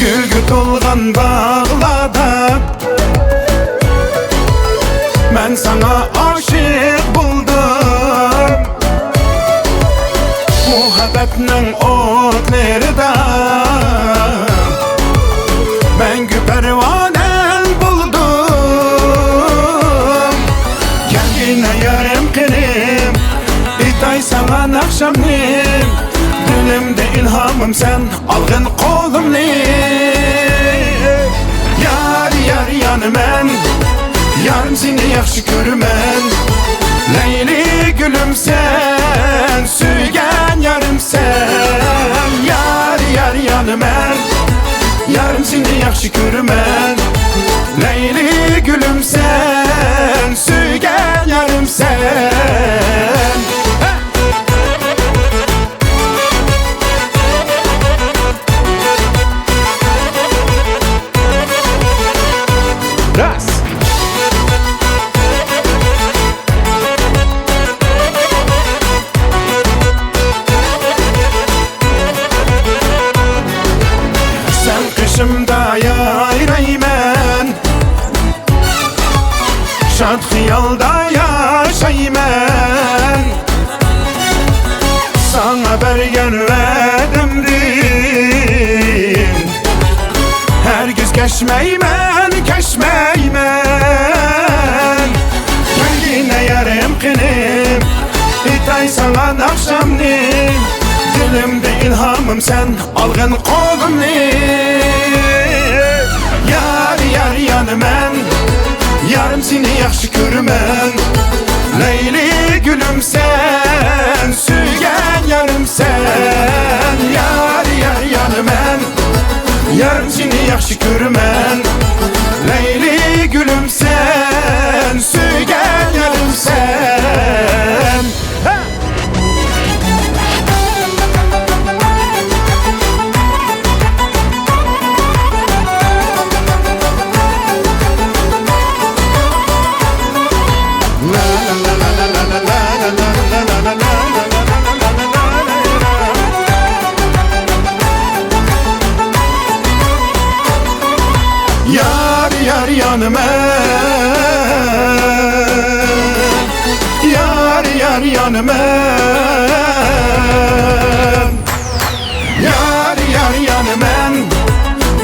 Gülgü tolgan bağlarda ben sana aşık buldum. Muhabbetinin otlarında ben pervanen buldum. Gel yine yarım kırım, itay sana nakşamnim. Dilimde ilhamım sen, algın kolumni. Yar yar yanımen, yarım seni yaxşı görümen. Leyli gülüm sen, süygen yarım sen. Yar yar yanımen, yarım seni yaxşı görümen. Leyli gülüm sen, süygen yarım sen. Başımda yayraymen, şad xiyalda yaşaymen. Sana bergen verdim, her göz keşmeymen, keşmeymen. Gel yine yarım kınım, itay sana nakşamnim. Dilimde ilhamım sen, algın kolumni. Yar yar yanımen, yarım seni yaxşı görümen. Leyli gülüm sen, süygen yarım sen. Yar yar yanımen, yarım seni yaxşı görümen. Leyli gülüm sen, süygen yarım sen. Yar yar yanımen, yar yar yanımen. Yar yar yanımen,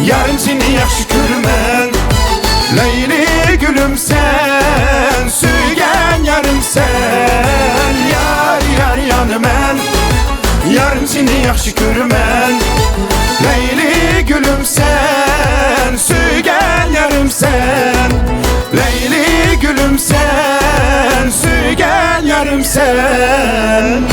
yarım seni yaxşı görümen. Leyli gülüm sen, süygen yarım sen. Yar yar yanımen, yarım seni yaxşı görümen. Leyli gülüm sen, süygen yarım sen. Leyli gülüm sen, süygen yarım sen.